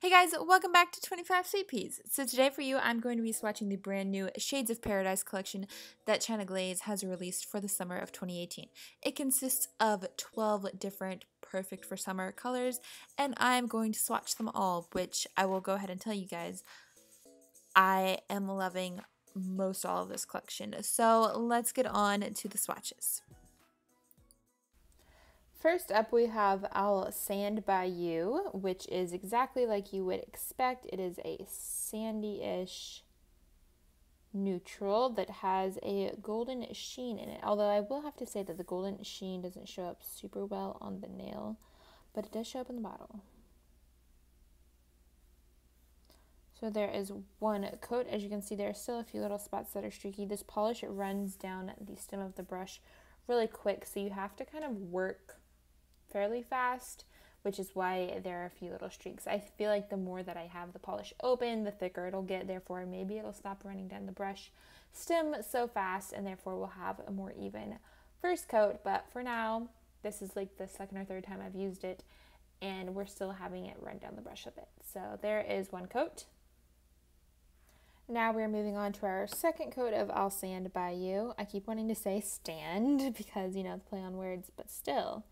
Hey guys, welcome back to 25 Sweetpeas. So today for you, I'm going to be swatching the brand new Shades of Paradise collection that China Glaze has released for the summer of 2018. It consists of 12 different perfect for summer colors, and I'm going to swatch them all, which I will go ahead and tell you guys, I am loving most all of this collection. So let's get on to the swatches. First up, we have I'll Sand by You, which is exactly like you would expect. It is a sandy-ish neutral that has a golden sheen in it. Although I will have to say that the golden sheen doesn't show up super well on the nail, but it does show up in the bottle. So there is one coat. As you can see, there are still a few little spots that are streaky. This polish, it runs down the stem of the brush really quick, so you have to kind of work fairly fast, which is why there are a few little streaks. I feel like the more that I have the polish open, the thicker it'll get, therefore maybe it'll stop running down the brush stem so fast, and therefore we'll have a more even first coat. But for now, this is like the second or third time I've used it, and we're still having it run down the brush a bit. So there is one coat. Now we're moving on to our second coat of I'll Sand by You. I keep wanting to say stand because, you know, the play on words, but still.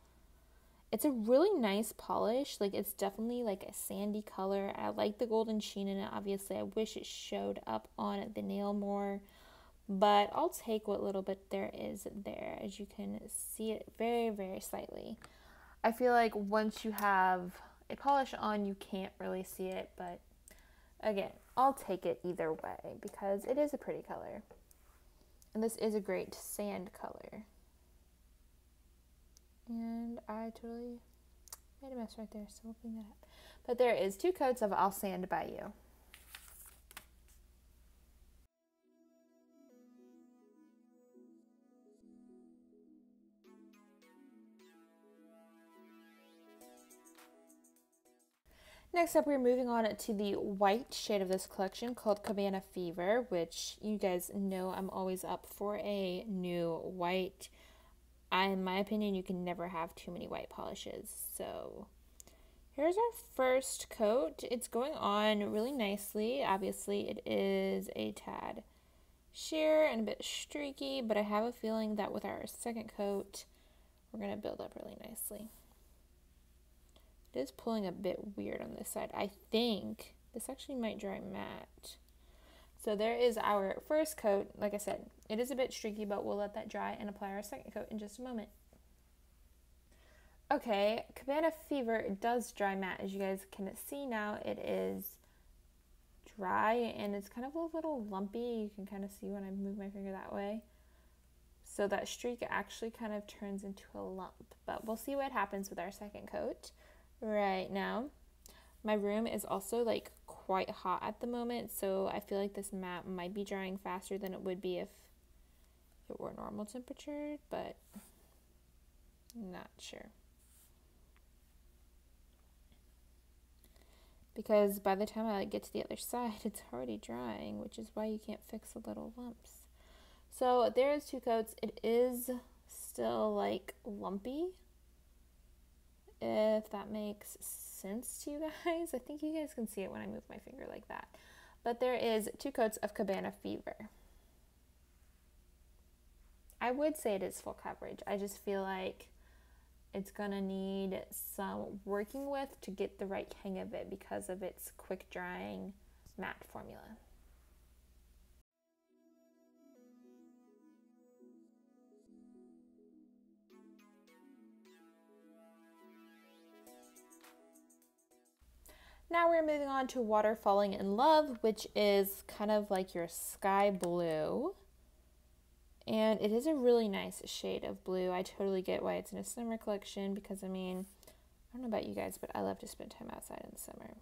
It's a really nice polish. Like, it's definitely like a sandy color. I like the golden sheen in it. Obviously, I wish it showed up on the nail more, but I'll take what little bit there is there. As you can see it very, very slightly. I feel like once you have a polish on, you can't really see it, but again, I'll take it either way because it is a pretty color. And this is a great sand color. And I totally made a mess right there, so we'll clean that up. But there is two coats of I'll Sand by You. Next up, we're moving on to the white shade of this collection called Cabana Fever, which you guys know I'm always up for a new white. In my opinion, you can never have too many white polishes. So here's our first coat. It's going on really nicely. Obviously, it is a tad sheer and a bit streaky, but I have a feeling that with our second coat, we're going to build up really nicely. It is pulling a bit weird on this side. I think this actually might dry matte. So there is our first coat. Like I said, it is a bit streaky, but we'll let that dry and apply our second coat in just a moment. Okay, Cabana Fever, it does dry matte. As you guys can see now, it is dry and it's kind of a little lumpy. You can kind of see when I move my finger that way. So that streak actually kind of turns into a lump, but we'll see what happens with our second coat right now. My room is also like quite hot at the moment, so I feel like this matte might be drying faster than it would be if it were normal temperature, but not sure. Because by the time I get to the other side, it's already drying, which is why you can't fix the little lumps. So there is two coats. It is still like lumpy, if that makes sense to you guys. I think you guys can see it when I move my finger like that. But there is two coats of Cabana Fever. I would say it is full coverage. I just feel like it's gonna need some working with to get the right hang of it because of its quick drying matte formula. Now we're moving on to Water Falling in Love, which is kind of like your sky blue. And it is a really nice shade of blue. I totally get why it's in a summer collection because, I mean, I don't know about you guys, but I love to spend time outside in the summer.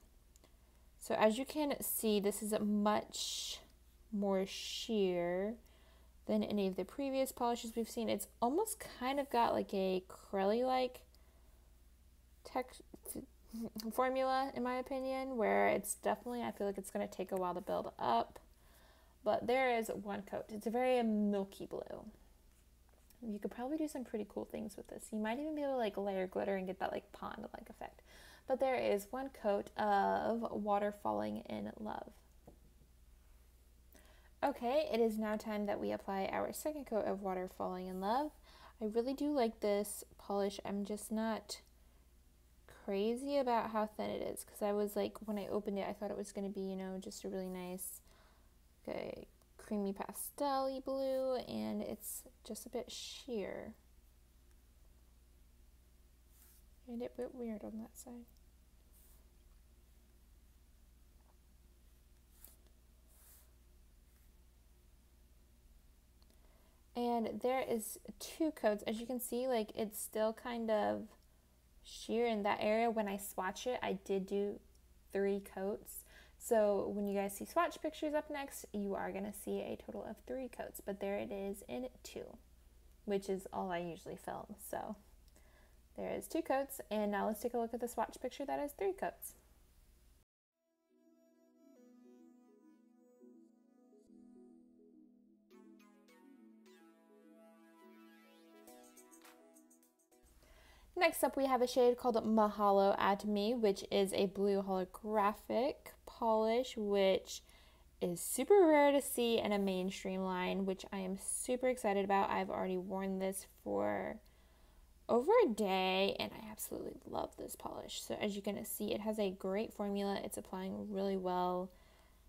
So as you can see, this is much more sheer than any of the previous polishes we've seen. It's almost kind of got like a crelly-like formula, in my opinion, where it's definitely, I feel like it's going to take a while to build up. But there is one coat. It's a very milky blue. You could probably do some pretty cool things with this. You might even be able to like layer glitter and get that like pond-like effect. but there is one coat of Water Falling in Love. Okay, it is now time that we apply our second coat of Water Falling in Love. I really do like this polish. I'm just not crazy about how thin it is, because I was like, when I opened it, I thought it was going to be, you know, just a really nice, okay, creamy pastel-y blue, and it's just a bit sheer. And it went weird on that side. And there is two coats. As you can see, like, it's still kind of sheer in that area. When I swatch it, I did do 3 coats. So when you guys see swatch pictures up next, you are going to see a total of 3 coats. But there it is in 2, which is all I usually film. So there is 2 coats. And now let's take a look at the swatch picture that is 3 coats. Next up, we have a shade called Ma-holo at Me, which is a blue holographic polish, which is super rare to see in a mainstream line, which I am super excited about. I've already worn this for over a day, and I absolutely love this polish. So as you can see, it has a great formula. It's applying really well,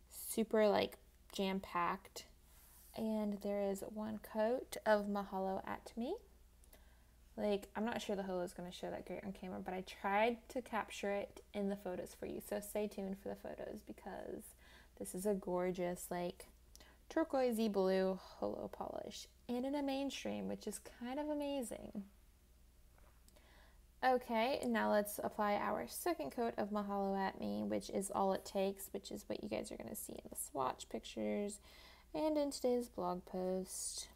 super like jam-packed. And there is one coat of Ma-holo at Me. Like, I'm not sure the holo is going to show that great on camera, but I tried to capture it in the photos for you. So stay tuned for the photos, because this is a gorgeous, like, turquoisey blue holo polish. And in a mainstream, which is kind of amazing. Okay, now let's apply our second coat of Ma-holo at Me, which is all it takes, which is what you guys are going to see in the swatch pictures and in today's blog post.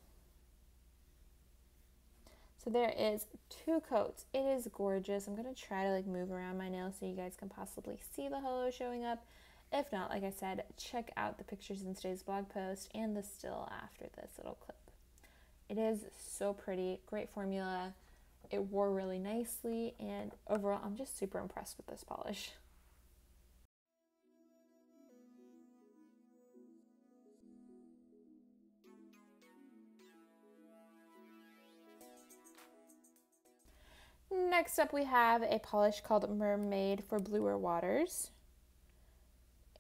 So there is 2 coats. It is gorgeous. I'm going to try to like move around my nails so you guys can possibly see the holo showing up. If not, like I said, check out the pictures in today's blog post and the still after this little clip. It is so pretty, great formula. It wore really nicely, and overall, I'm just super impressed with this polish. Next up, we have a polish called Mer-maid for bluer waters.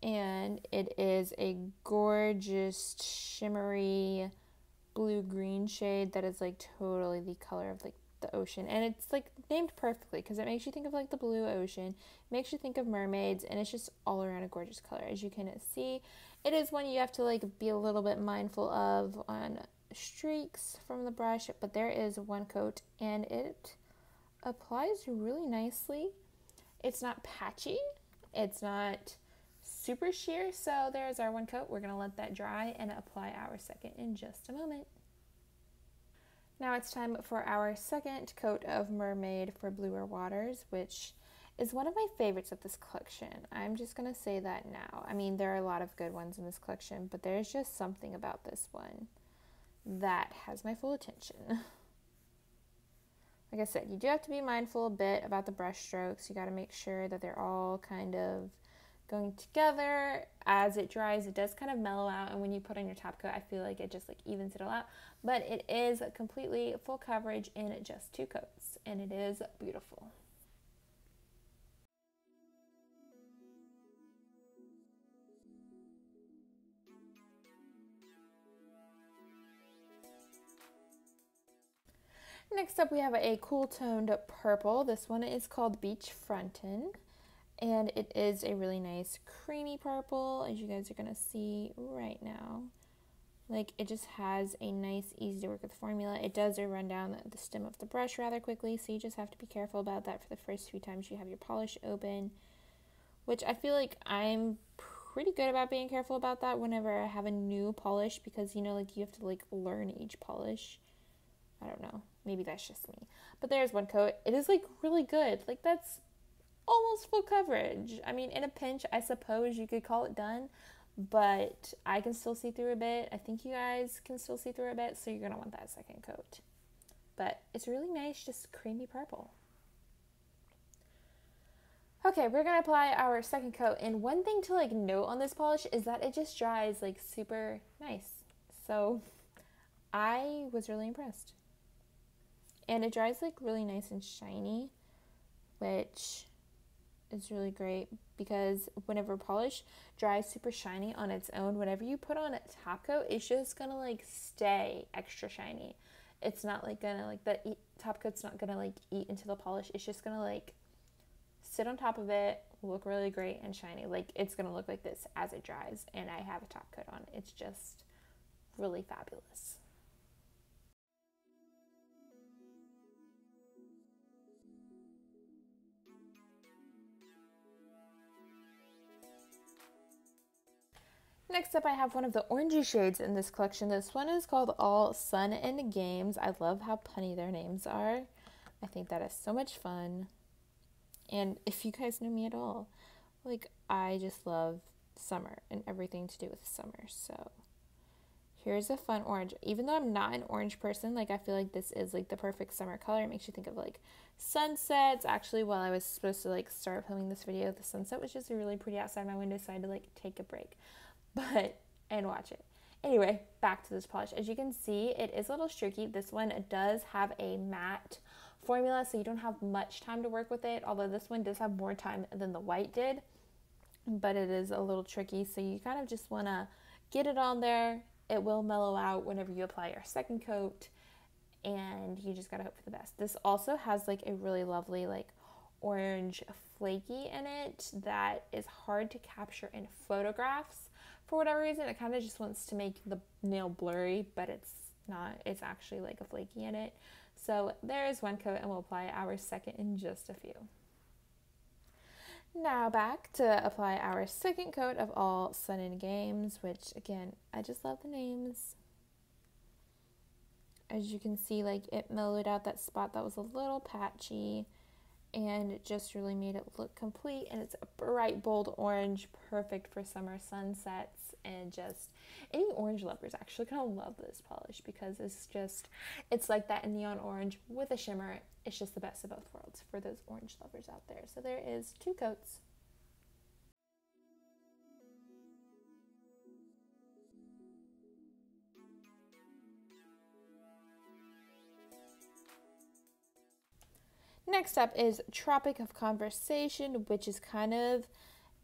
And it is a gorgeous shimmery blue-green shade that is like totally the color of like the ocean. And it's like named perfectly because it makes you think of like the blue ocean, makes you think of mermaids, and it's just all around a gorgeous color. As you can see, it is one you have to like be a little bit mindful of on streaks from the brush, but there is one coat and it applies really nicely. It's not patchy, it's not super sheer, so there's our one coat. We're going to let that dry and apply our second in just a moment. Now it's time for our second coat of Mer-maid for bluer waters, which is one of my favorites of this collection. I'm just going to say that now. I mean, there are a lot of good ones in this collection, but there's just something about this one that has my full attention. Like I said, you do have to be mindful a bit about the brush strokes. You got to make sure that they're all kind of going together. As it dries, it does kind of mellow out, and when you put on your top coat, I feel like it just like evens it all out. But it is completely full coverage in just 2 coats, and it is beautiful. Next up, we have a cool toned purple. This one is called Beachfrontin, and it is a really nice creamy purple, as you guys are going to see right now. Like, it just has a nice, easy to work with formula. It does run down the stem of the brush rather quickly, so you just have to be careful about that for the first few times you have your polish open, which I feel like I'm pretty good about being careful about that whenever I have a new polish, because, you know, like, you have to, like, learn each polish. I don't know. Maybe that's just me. But there's one coat. It is, like, really good. Like, that's almost full coverage. I mean, in a pinch, I suppose you could call it done, but I can still see through a bit. I think you guys can still see through a bit, so you're going to want that second coat. But it's really nice, just creamy purple. Okay, we're gonna apply our second coat, and one thing to like note on this polish is that it just dries like super nice. So I was really impressed. And it dries like really nice and shiny, which is really great because whenever polish dries super shiny on its own, whenever you put on a top coat, it's just gonna like stay extra shiny. It's not like gonna like the top coat's not gonna like eat into the polish. It's just gonna like sit on top of it, look really great and shiny. Like it's gonna look like this as it dries and I have a top coat on. It's just really fabulous. Next up, I have one of the orangey shades in this collection. This one is called All Sun and Games. I love how punny their names are. I think that is so much fun. And if you guys know me at all, like I just love summer and everything to do with summer. So here's a fun orange. Even though I'm not an orange person, like I feel like this is like the perfect summer color. It makes you think of like sunsets. Actually, while I was supposed to like start filming this video, the sunset was just really pretty outside my window, so I had to like take a break. And watch it. Anyway, back to this polish. As you can see, it is a little streaky. This one does have a matte formula, so you don't have much time to work with it, although this one does have more time than the white did, but it is a little tricky, so you kind of just want to get it on there. It will mellow out whenever you apply your second coat, and you just gotta hope for the best. This also has like a really lovely like orange flaky in it that is hard to capture in photographs. For whatever reason, it kind of just wants to make the nail blurry, but it's not. It's actually like a flaky in it. So there is one coat, and we'll apply our second in just a few. Now back to apply our second coat of All Sun and Games, which again, I just love the names. As you can see, like it mellowed out that spot that was a little patchy, and it just really made it look complete. And it's a bright bold orange, perfect for summer sunsets, and just any orange lovers actually kind of love this polish because it's like that neon orange with a shimmer. It's just the best of both worlds for those orange lovers out there. So there is 2 coats. Next up is Tropic of Conversation, which is kind of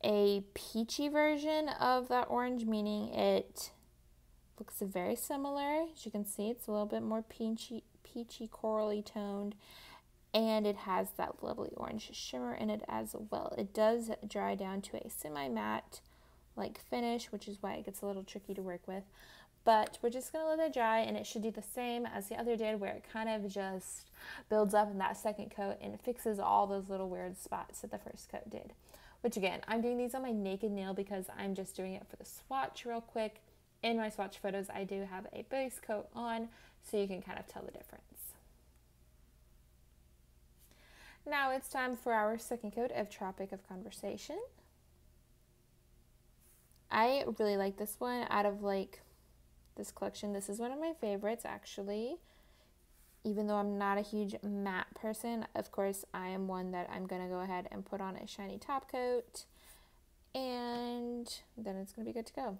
a peachy version of that orange, meaning it looks very similar. As you can see, it's a little bit more peachy corally toned, and it has that lovely orange shimmer in it as well. It does dry down to a semi-matte like finish, which is why it gets a little tricky to work with. But we're just going to let it dry, and it should do the same as the other did, where it kind of just builds up in that second coat and fixes all those little weird spots that the first coat did. Which again, I'm doing these on my naked nail because I'm just doing it for the swatch real quick. In my swatch photos, I do have a base coat on, so you can kind of tell the difference. Now it's time for our second coat of Tropic of Conversation. I really like this one. Out of like this collection, this is one of my favorites actually. Even though I'm not a huge matte person, of course I am one that I'm gonna go ahead and put on a shiny top coat, and then it's gonna be good to go.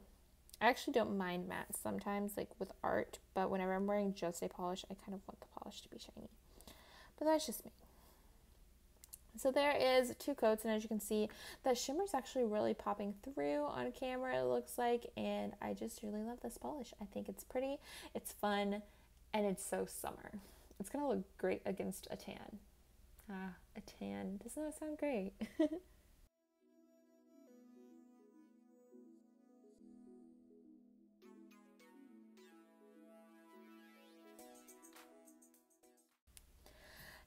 I actually don't mind matte sometimes, like with art, but whenever I'm wearing just a polish, I kind of want the polish to be shiny. But that's just me. So there is 2 coats, and as you can see, that shimmer is actually really popping through on camera, it looks like, and I just really love this polish. I think it's pretty, it's fun, and it's so summer. It's going to look great against a tan. A tan. Doesn't that sound great?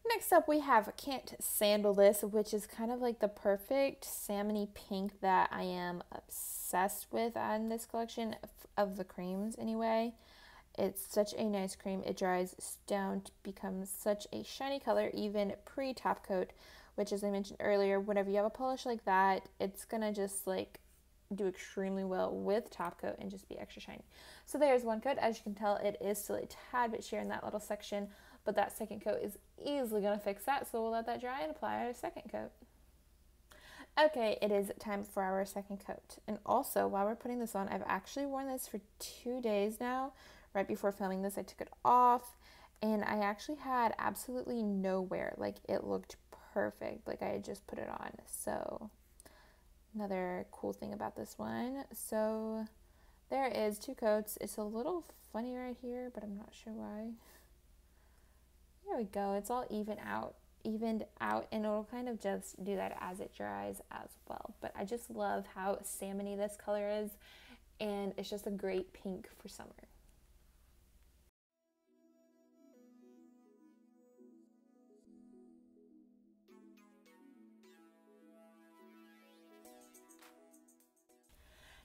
Next up, we have Can't Sandal This, which is kind of like the perfect salmony pink that I am obsessed with on this collection of the creams anyway. It's such a nice cream. It dries down to become such a shiny color, even pre-top coat, which, as I mentioned earlier, whenever you have a polish like that, it's gonna just like do extremely well with top coat and just be extra shiny. So there's one coat. As you can tell, it is still a tad bit sheer in that little section, but that second coat is easily gonna fix that. So we'll let that dry and apply our second coat. Okay, it is time for our second coat. And also, while we're putting this on, I've actually worn this for 2 days now. Right before filming this, I took it off, and I actually had absolutely no wear. Like, it looked perfect, like I had just put it on. So, another cool thing about this one. So, there is 2 coats. It's a little funny right here, but I'm not sure why. There we go. It's all evened out, and it'll kind of just do that as it dries as well. But I just love how salmony this color is, and it's just a great pink for summer.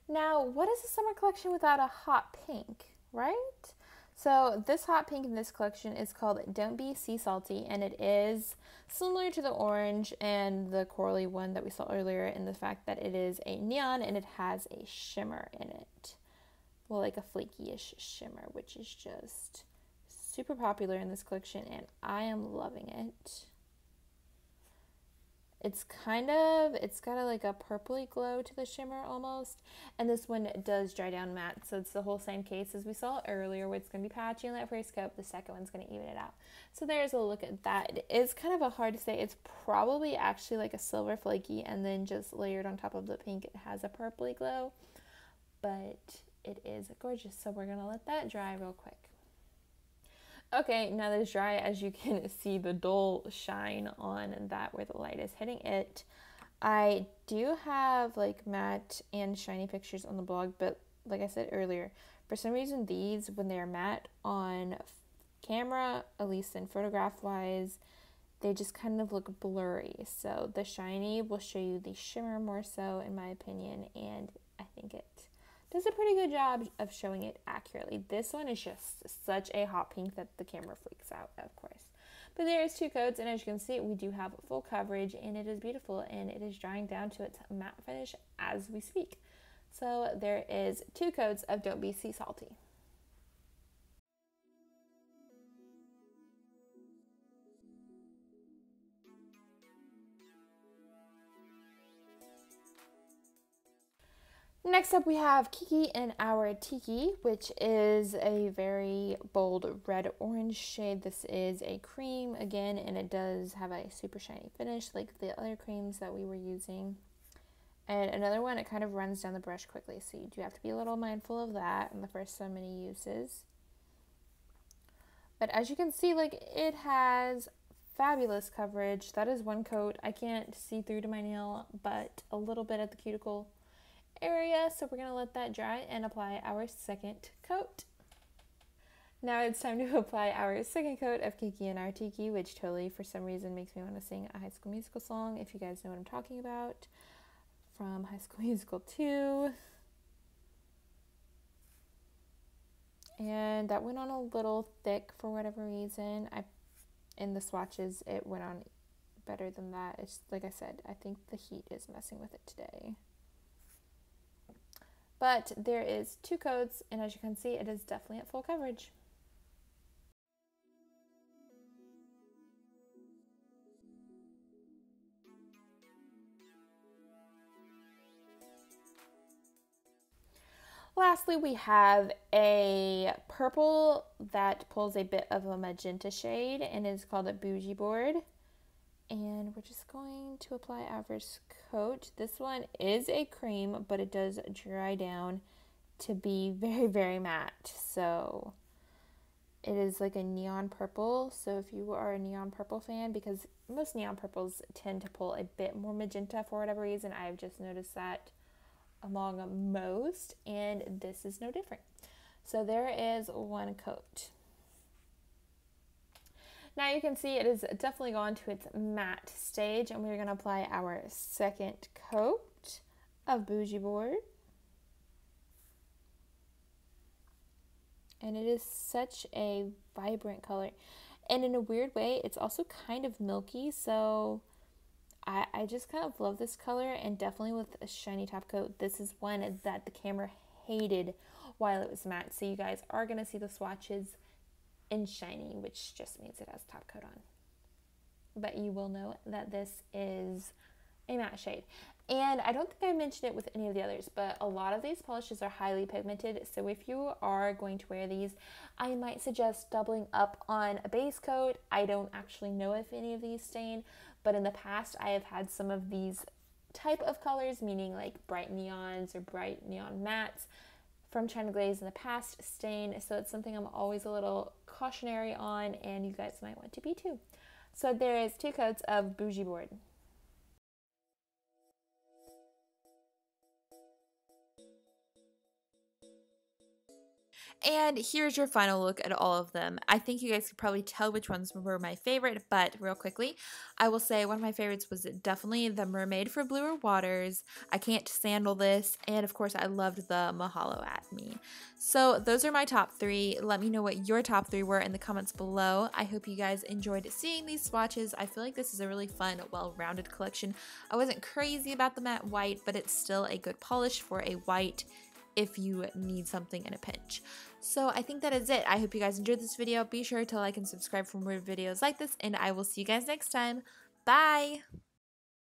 Now, what is a summer collection without a hot pink, right? So this hot pink in this collection is called Don't Be Sea Salty, and it is similar to the orange and the corally one that we saw earlier in the fact that it is a neon and it has a shimmer in it. Well, like a flaky-ish shimmer, which is just super popular in this collection, and I am loving it. It's got like a purpley glow to the shimmer almost. And this one does dry down matte. So it's the whole same case as we saw earlier where it's going to be patchy in that first coat. The second one's going to even it out. So there's a look at that. It is kind of a hard to say. It's probably actually like a silver flaky and then just layered on top of the pink. It has a purpley glow. But it is gorgeous. So we're going to let that dry real quick. Okay, now that it's dry, as you can see the dull shine on that where the light is hitting it. I do have like matte and shiny pictures on the blog, but like I said earlier, for some reason these, when they're matte on camera, at least in photograph wise, they just kind of look blurry. So the shiny will show you the shimmer more so, in my opinion, and I think it does a pretty good job of showing it accurately. This one is just such a hot pink that the camera freaks out, of course. But there's 2 coats, and as you can see, we do have full coverage, and it is beautiful, and it is drying down to its matte finish as we speak. So there is 2 coats of Don't Be Sea Salty. Next up we have Kiki in our Tiki, which is a very bold red-orange shade. This is a cream again, and it does have a super shiny finish like the other creams that we were using. And another one, it kind of runs down the brush quickly, so you do have to be a little mindful of that in the first so many uses. But as you can see, like, it has fabulous coverage. That is 1 coat. I can't see through to my nail, but a little bit at the cuticle area, so we're going to let that dry and apply our second coat. Now it's time to apply our second coat of Kiki in our Tiki, which totally for some reason makes me want to sing a High School Musical song, if you guys know what I'm talking about, from High School Musical 2. And that went on a little thick for whatever reason. In the swatches it went on better than that. It's like I said, I think the heat is messing with it today. But there is 2 coats, and as you can see, it is definitely at full coverage. Lastly, we have a purple that pulls a bit of a magenta shade and is called a Boujee Board. And we're just going to apply our first coat. This one is a cream, but it does dry down to be very, very matte. So it is like a neon purple. So if you are a neon purple fan, because most neon purples tend to pull a bit more magenta for whatever reason, I've just noticed that among most, and this is no different. So there is 1 coat. Now you can see it is definitely gone to its matte stage, and we're going to apply our second coat of Boujee Board. And it is such a vibrant color. And in a weird way, it's also kind of milky, so I just kind of love this color, and definitely with a shiny top coat. This is one that the camera hated while it was matte, so you guys are going to see the swatches in shiny, which just means it has top coat on. But you will know that this is a matte shade. And I don't think I mentioned it with any of the others, but a lot of these polishes are highly pigmented. So if you are going to wear these, I might suggest doubling up on a base coat. I don't actually know if any of these stain, but in the past I have had some of these type of colors, meaning like bright neons or bright neon mattes from China Glaze in the past stain. So it's something I'm always a little cautionary on, and you guys might want to be too. So there is 2 coats of Boujee Board. And here's your final look at all of them. I think you guys could probably tell which ones were my favorite, but real quickly, I will say one of my favorites was definitely the Mer-maid for bluer waters. I can't sandal this, and of course I loved the Ma-holo at me. So those are my top 3. Let me know what your top 3 were in the comments below. I hope you guys enjoyed seeing these swatches. I feel like this is a really fun, well-rounded collection. I wasn't crazy about the matte white, but it's still a good polish for a white if you need something in a pinch. So I think that is it. I hope you guys enjoyed this video. Be sure to like and subscribe for more videos like this, and I will see you guys next time. Bye!